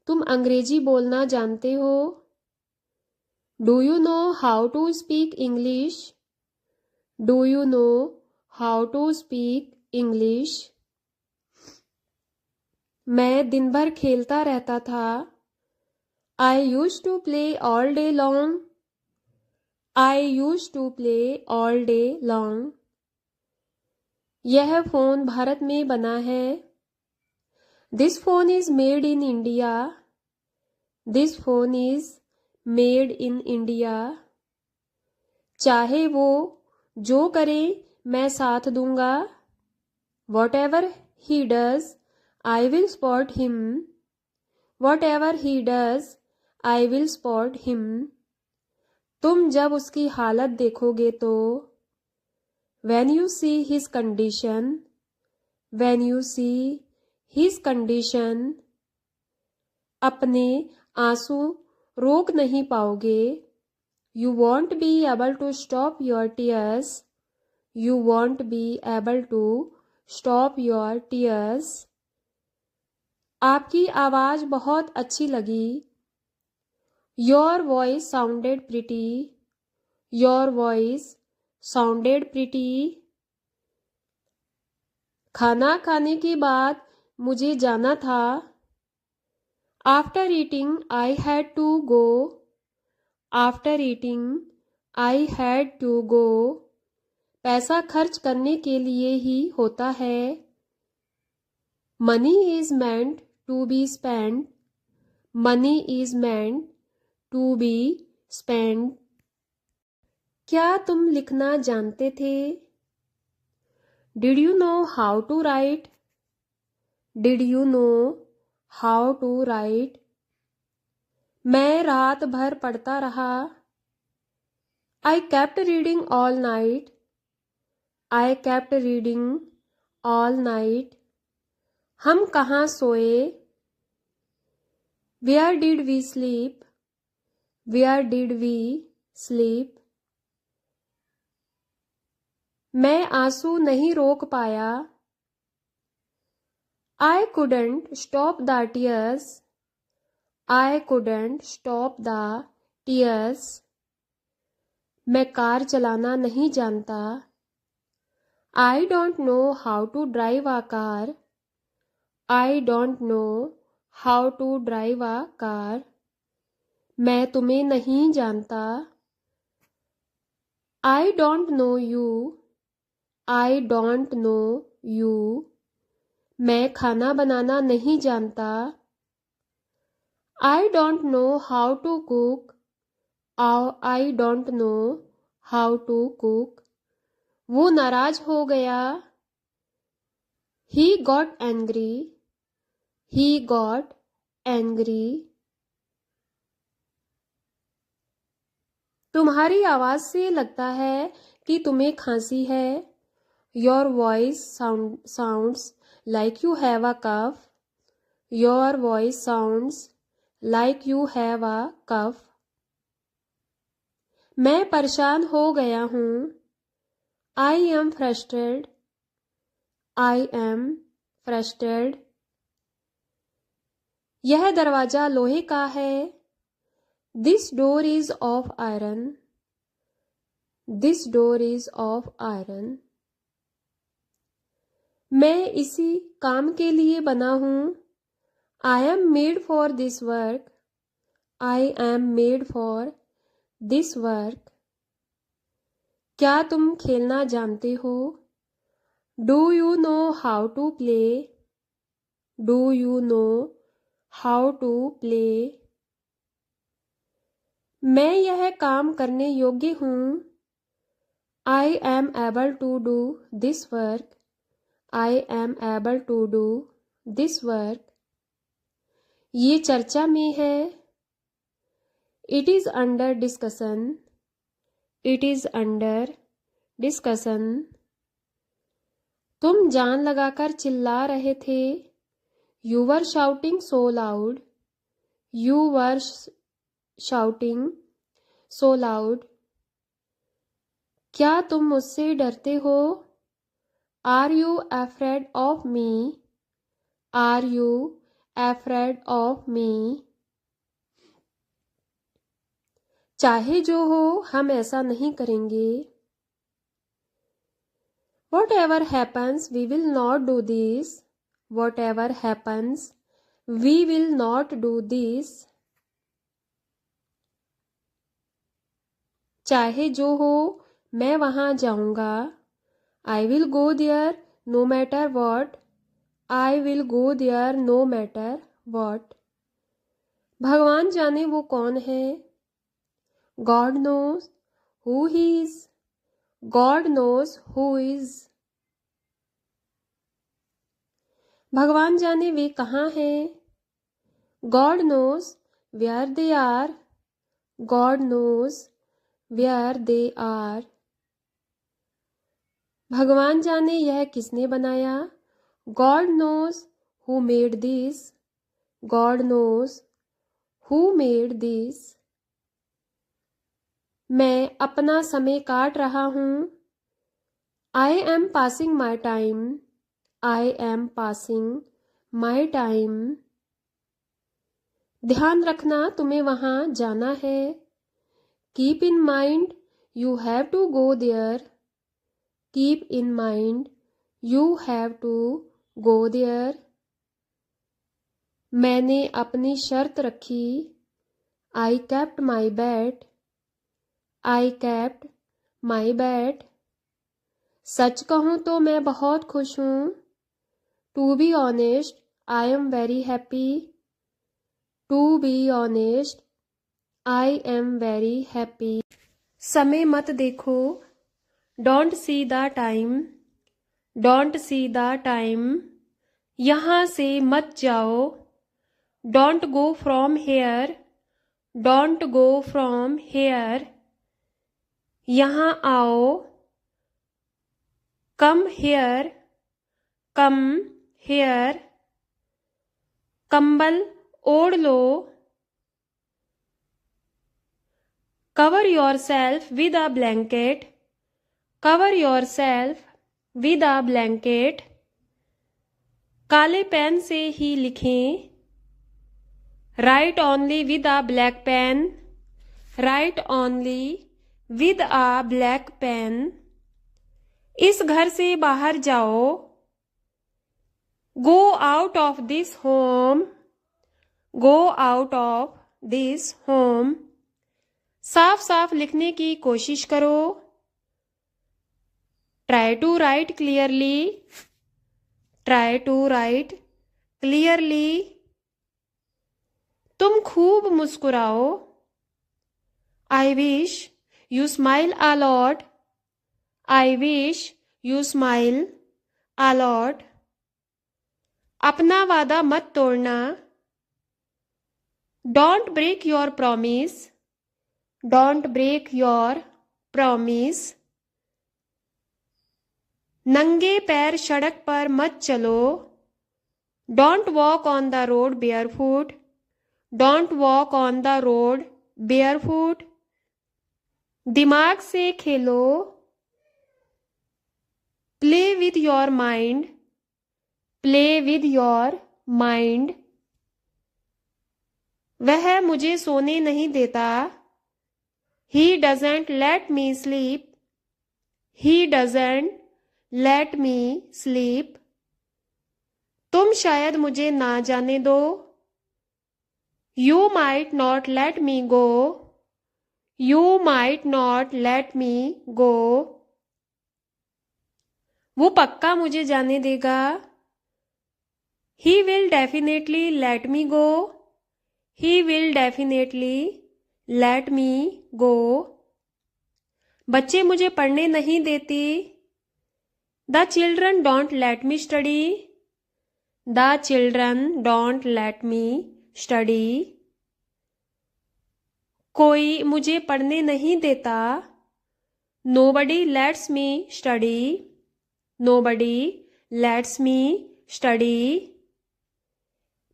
तुम अंग्रेजी बोलना जानते हो? Do you know how to speak English? Do you know how to speak English? मैं दिन भर खेलता रहता था। I used to play all day long. I used to play all day long. यह फ़ोन भारत में बना है। This phone is made in India. This phone is made in India. चाहे वो जो करे मैं साथ दूंगा। Whatever he does, I will support him. Whatever he does, I will support him. तुम जब उसकी हालत देखोगे तो when you see his condition, when you see his condition, अपने आंसू रोक नहीं पाओगे। You won't be able to stop your tears. You won't be able to stop your tears. आपकी आवाज़ बहुत अच्छी लगी। Your voice sounded pretty. Your voice sounded pretty. खाना खाने के बाद मुझे जाना था। After eating, I had to go. After eating, I had to go. पैसा खर्च करने के लिए ही होता है। Money is meant to be spent. Money is meant to be spent. क्या तुम लिखना जानते थे? Did you know how to write? Did you know how to write? मैं रात भर पढ़ता रहा। I kept reading all night. I kept reading all night. हम कहाँ सोए? Where did we sleep? Where did we sleep? मैं आंसू नहीं रोक पाया। I couldn't stop the tears. I couldn't stop the tears. मैं कार चलाना नहीं जानता। I don't know how to drive a car. I don't know how to drive a car. मैं तुम्हें नहीं जानता। I don't know you. I don't know you. मैं खाना बनाना नहीं जानता। I don't know how to cook. I don't know how to cook. वो नाराज हो गया। He got angry. He got angry. तुम्हारी आवाज़ से लगता है कि तुम्हें खांसी है। Your voice sounds like you have a cough. Your voice sounds like you have a cough. मैं परेशान हो गया हूँ। I am frustrated. I am frustrated. यह दरवाज़ा लोहे का है। This door is of iron. This door is of iron. मैं इसी काम के लिए बना हूँ। I am made for this work. I am made for this work. क्या तुम खेलना जानते हो? Do you know how to play? Do you know how to play? मैं यह काम करने योग्य हूँ। I am able to do this work. I am able to do this work. ये चर्चा में है। It is under discussion. It is under discussion. तुम जान लगाकर चिल्ला रहे थे। You were shouting so loud. You were shouting so loud. क्या तुम मुझसे डरते हो? Are you afraid of me? Are you afraid of me. चाहे जो हो हम ऐसा नहीं करेंगे. Whatever happens, we will not do this. Whatever happens, we will not do this. चाहे जो हो मैं वहाँ जाऊँगा. I will go there no matter what. I will go there no matter what. भगवान जाने वो कौन है. God knows who he is. God knows who is. भगवान जाने वे कहाँ हैं. God knows where they are. God knows where they are. भगवान जाने यह किसने बनाया. God knows who made this. God knows who made this. मैं अपना समय काट रहा हूँ. I am passing my time. I am passing my time. ध्यान रखना तुम्हें वहाँ जाना है. Keep in mind you have to go there. Keep in mind you have to go there. मैंने अपनी शर्त रखी. I kept my bet. I kept my bet. सच कहूँ तो मैं बहुत खुश हूँ. To be honest, I am very happy. To be honest, I am very happy. समय मत देखो. Don't see the time. Don't see the time. यहाँ से मत जाओ. Don't go from here. Don't go from here. यहाँ आओ. Come here. Come here. कंबल ओढ़ लो. Cover yourself with a blanket. Cover yourself with a blanket. काले पेन से ही लिखें. Write only with a black pen. Write only with a black pen. इस घर से बाहर जाओ. Go out of this home. Go out of this home. साफ साफ लिखने की कोशिश करो. Try to write clearly. Try to write clearly. तुम खूब मुस्कुराओ. I wish you smile a lot. I wish you smile a lot. अपना वादा मत तोड़ना. Don't break your promise. Don't break your promise. नंगे पैर सड़क पर मत चलो. Don't walk on the road barefoot. Don't walk on the road barefoot. दिमाग से खेलो. Play with your mind. Play with your mind. वह मुझे सोने नहीं देता. He doesn't let me sleep. He doesn't let me sleep. तुम शायद मुझे ना जाने दो. You might not let me go. You might not let me go. वो पक्का मुझे जाने देगा. He will definitely let me go. He will definitely let me go. बच्चे मुझे पढ़ने नहीं देते. The children don't let me study. The children don't let me study. कोई मुझे पढ़ने नहीं देता. Nobody lets me study. Nobody lets me study.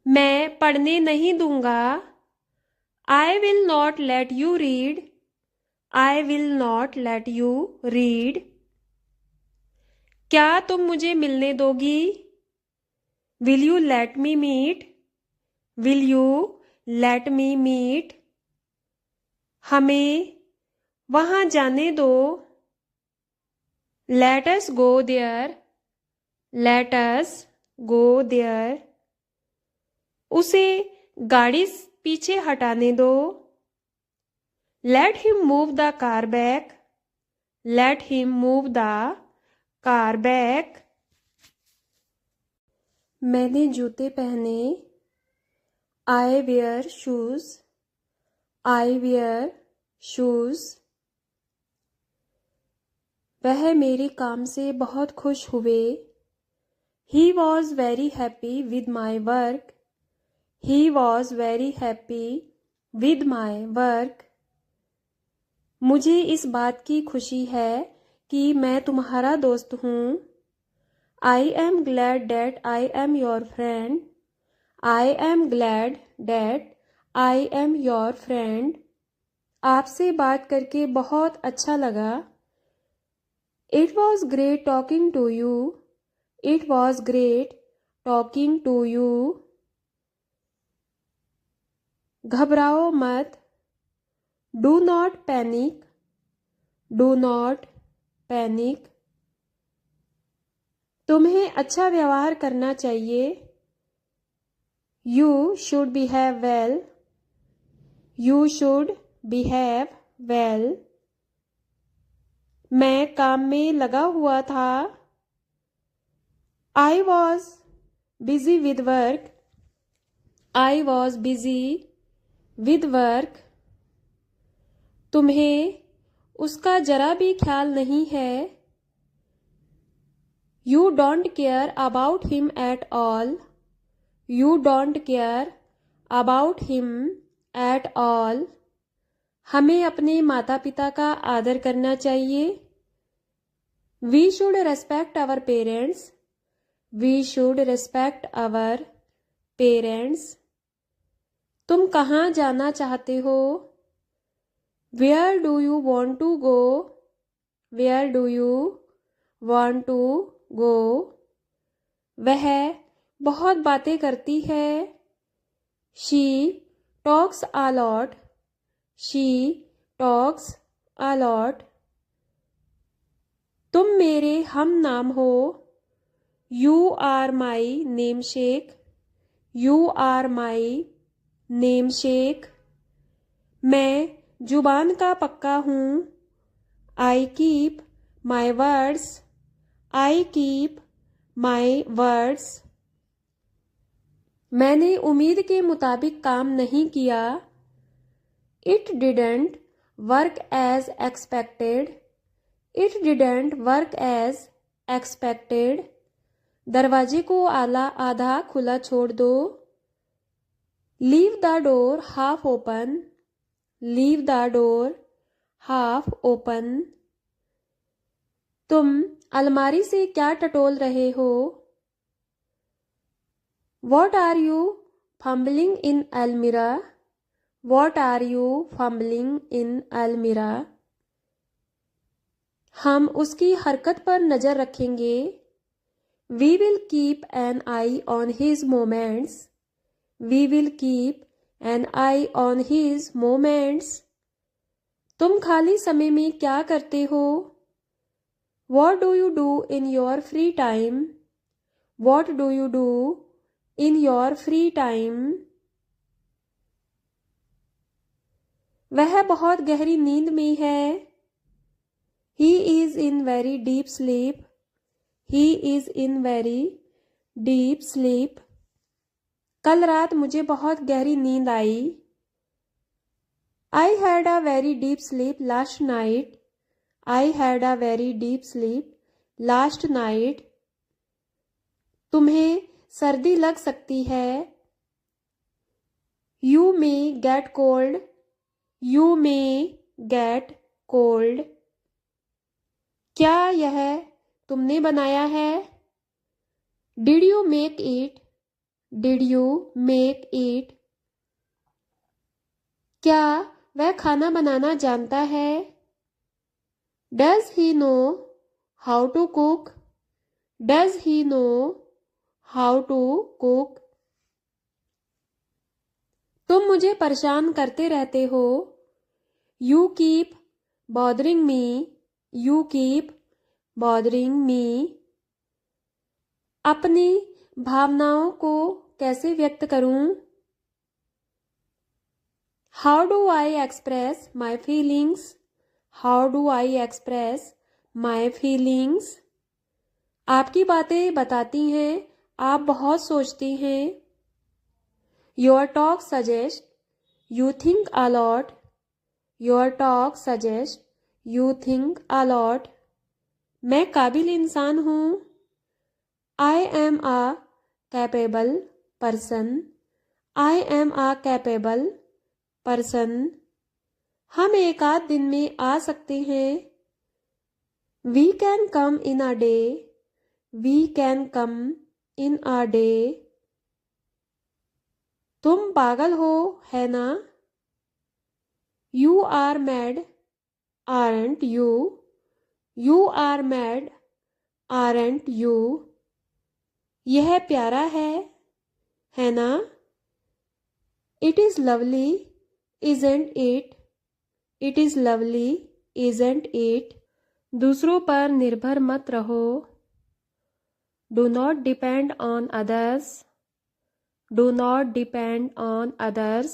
मैं पढ़ने नहीं दूंगा. I will not let you read. I will not let you read. क्या तुम मुझे मिलने दोगी? Will you let me meet? Will you let me meet? हमें वहाँ जाने दो। Let us go there. Let us go there. उसे गाड़ी पीछे हटाने दो। Let him move the car back. Let him move the car back. मैंने जूते पहने। I wear shoes. I wear shoes. वह मेरे काम से बहुत खुश हुए। He was very happy with my work. He was very happy with my work. मुझे इस बात की खुशी है कि मैं तुम्हारा दोस्त हूँ। I am glad that I am your friend. I am glad that I am your friend. आपसे बात करके बहुत अच्छा लगा। It was great talking to you. It was great talking to you. घबराओ मत। Do not panic. Do not panic. तुम्हें अच्छा व्यवहार करना चाहिए। You should behave well. You should behave well. मैं काम में लगा हुआ था। I was busy with work. I was busy with work. तुम्हें उसका जरा भी ख्याल नहीं है। You don't care about him at all. You don't care about him at all. हमें अपने माता पिता का आदर करना चाहिए। We should respect our parents. We should respect our parents. तुम कहाँ जाना चाहते हो? Where do you want to go? Where do you want to go? वह बहुत बातें करती है। She talks a lot. She talks a lot. तुम मेरे हम नाम हो। You are my namesake. You are my namesake. मैं जुबान का पक्का हूँ। I keep my words. I keep my words. मैंने उम्मीद के मुताबिक काम नहीं किया। It didn't work as expected. It didn't work as expected. दरवाजे को आधा खुला छोड़ दो। Leave the door half open. Leave the door half open. तुम अलमारी से क्या टटोल रहे हो? What are you fumbling in Almira? What are you fumbling in Almira? हम उसकी हरकत पर नजर रखेंगे। We will keep an eye on his movements. We will keep an eye on his movements. तुम खाली समय में क्या करते हो? What do you do in your free time? What do you do in your free time? वह बहुत गहरी नींद में है। He is in very deep sleep. He is in very deep sleep. कल रात मुझे बहुत गहरी नींद आई। I had a very deep sleep last night. I had a very deep sleep last night. तुम्हें सर्दी लग सकती है। You may get cold. You may get cold. क्या यह तुमने बनाया है? Did you make it? Did you make it? क्या वह खाना बनाना जानता है? Does he know how to cook? Does he know how to cook? तुम मुझे परेशान करते रहते हो। You keep bothering me, you keep bothering me. अपनी भावनाओं को कैसे व्यक्त करूं? How do I express my feelings, how do I express my feelings. आपकी बातें बताती हैं आप बहुत सोचती हैं। Your talk suggest you think a lot, your talk suggest you think a lot. मैं काबिल इंसान हूँ। I am a capable person, I am a capable person. हम एक आध दिन में आ सकते हैं। We can come in a day, we can come in a day. तुम पागल हो है ना? You are mad aren't you, you are mad aren't you. यह प्यारा है ना? It is lovely isn't it, it is lovely isn't it. दूसरों पर निर्भर मत रहो। Do not depend on others, do not depend on others.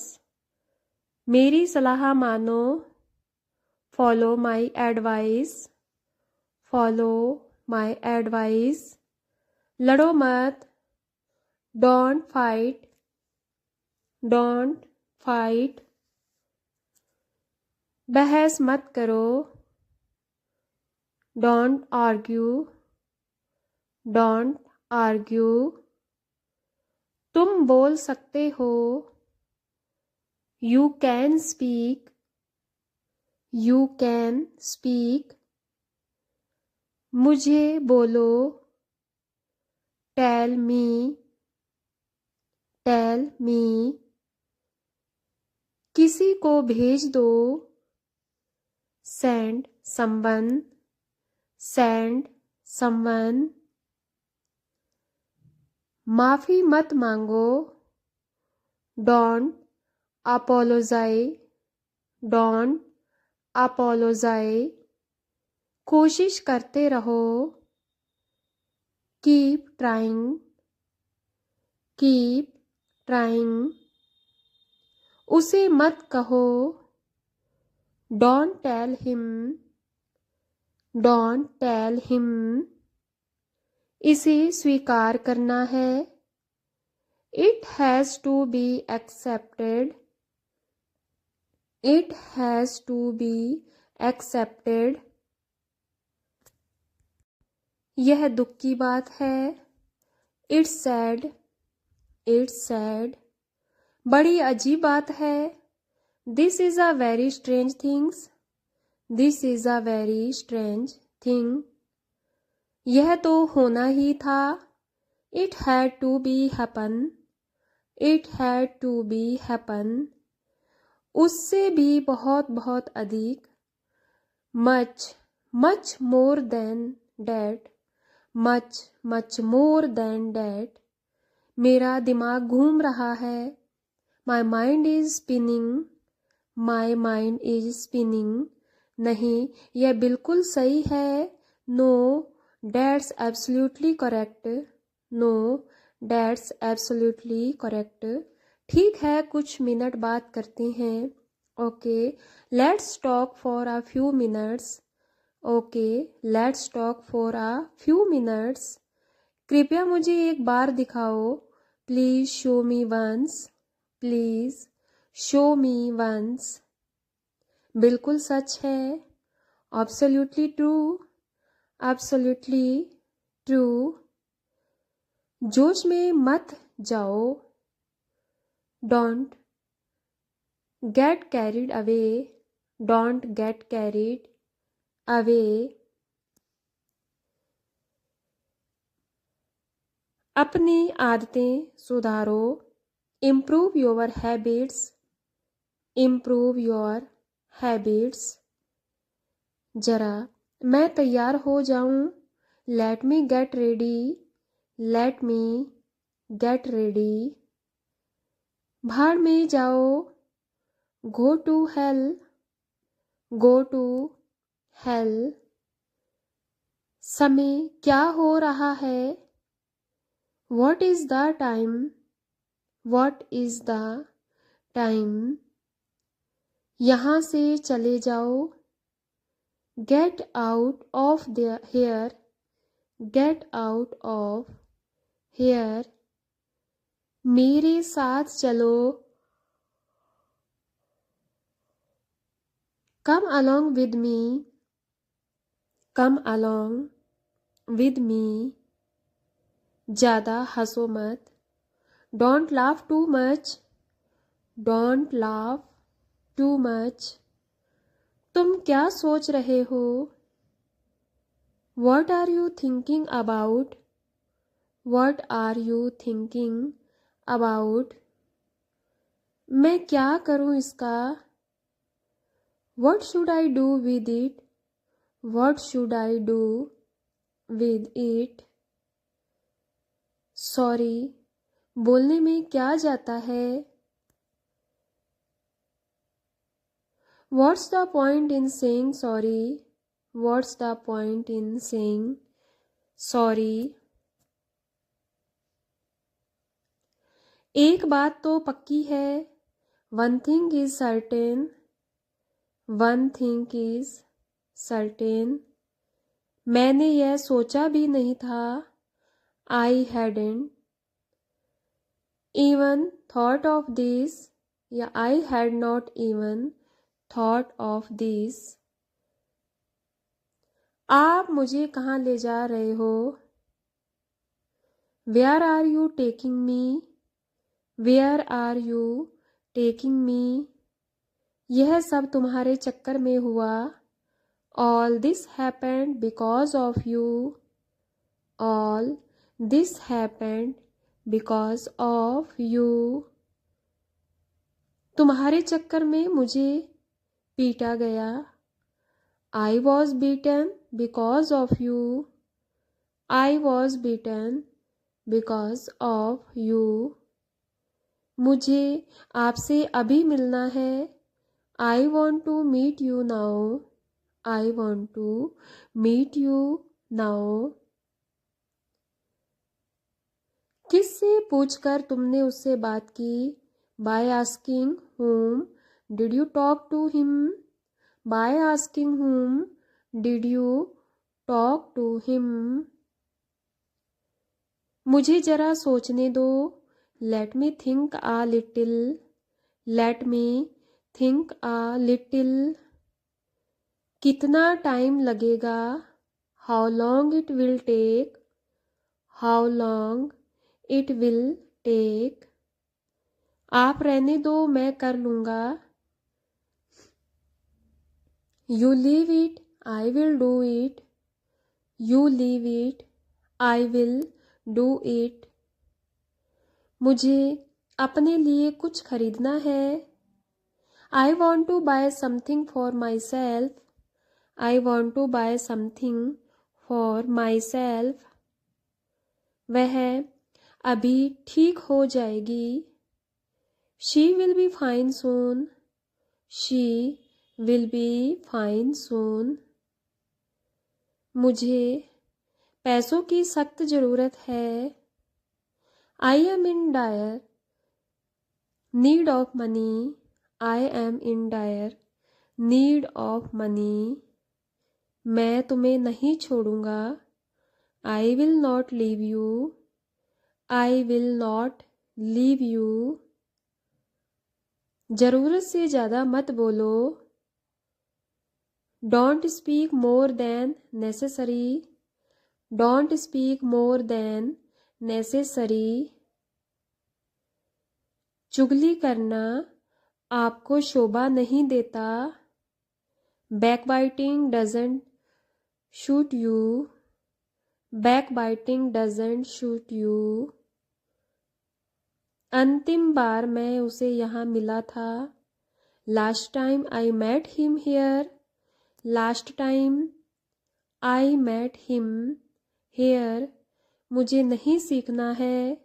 मेरी सलाह मानो। Follow my advice, follow my advice. लड़ो मत। Don't fight, don't fight. बहस मत करो। Don't argue, don't argue. तुम बोल सकते हो। You can speak, you can speak. मुझे बोलो। Tell me, tell me. किसी को भेज दो। Send someone, send someone. माफी मत मांगो। Don't apologise, don't apologise. कोशिश करते रहो। Keep trying, keep trying. उसे मत कहो। Don't tell him, don't tell him. इसे स्वीकार करना है। It has to be accepted, it has to be accepted. यह दुख की बात है। It's sad, it's sad. बड़ी अजीब बात है। This is a very strange things, this is a very strange thing. यह तो होना ही था। It had to be happen, it had to be happen. उससे भी बहुत बहुत अधिक। Much, much more than that, much much more than that. मेरा दिमाग घूम रहा है। My mind is spinning, my mind is spinning. नहीं, यह बिल्कुल सही है। No that's absolutely correct, no that's absolutely correct. ठीक है, कुछ मिनट बात करते हैं। Okay, let's talk for a few minutes, okay let's talk for a few minutes. कृपया मुझे एक बार दिखाओ। Please show me once, please show me once. बिल्कुल सच है। Absolutely true, absolutely true. जोश में मत जाओ। Don't get carried away, don't get carried away. अपनी आदतें सुधारो। Improve your habits, improve your habits. जरा मैं तैयार हो जाऊं। Let me get ready, let me get ready. भाड़ में जाओ, go to hell, go to hell. समय क्या हो रहा है, what is the time, what is the time. यहाँ से चले जाओ, get out of the here, get out of here. मेरे साथ चलो, come along with me, come along with me. ज़्यादा हंसो मत, don't laugh too much, don't laugh too much. तुम क्या सोच रहे हो, what are you thinking about, what are you thinking about. मैं क्या करूं इसका, what should I do with it, what should I do with it. Sorry बोलने में क्या जाता है, what's the point in saying sorry, what's the point in saying sorry. एक बात तो पक्की है, one thing is certain, one thing is certain. मैंने यह सोचा भी नहीं था, आई hadn't even thought of this, या I had not even thought of this। आप मुझे कहाँ ले जा रहे हो, where are you taking me, where are you taking me। यह सब तुम्हारे चक्कर में हुआ, all this happened because of you, all this happened because of you। तुम्हारे चक्कर में मुझे पीटा गया, I was beaten because of you, I was beaten because of you। मुझे आपसे अभी मिलना है, I want to meet you now, I want to meet you now। किससे पूछकर तुमने उससे बात की, by asking whom did you talk to him, by asking whom did you talk to him। मुझे जरा सोचने दो, let me think a little, let me think a little। कितना टाइम लगेगा, how long it will take, how long it will take। आप रहने दो, मैं कर लूँगा, you leave it, I will do it, you leave it, I will do it। मुझे अपने लिए कुछ खरीदना है, I want to buy something for myself, I want to buy something for myself। वह अभी ठीक हो जाएगी, she will be fine soon, she will be fine soon। मुझे पैसों की सख्त ज़रूरत है, I am in dire need of money, I am in dire need of money। मैं तुम्हें नहीं छोड़ूंगा, I will not leave you, I will not leave you। ज़रूरत से ज़्यादा मत बोलो, don't speak more than necessary, don't speak more than necessary। चुगली करना आपको शोभा नहीं देता, backbiting doesn't suit you, backbiting doesn't suit you। अंतिम बार मैं उसे यहाँ मिला था, last time I met him here, last time I met him here। मुझे नहीं सीखना है,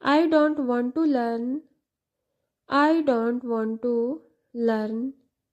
I don't want to learn, I don't want to learn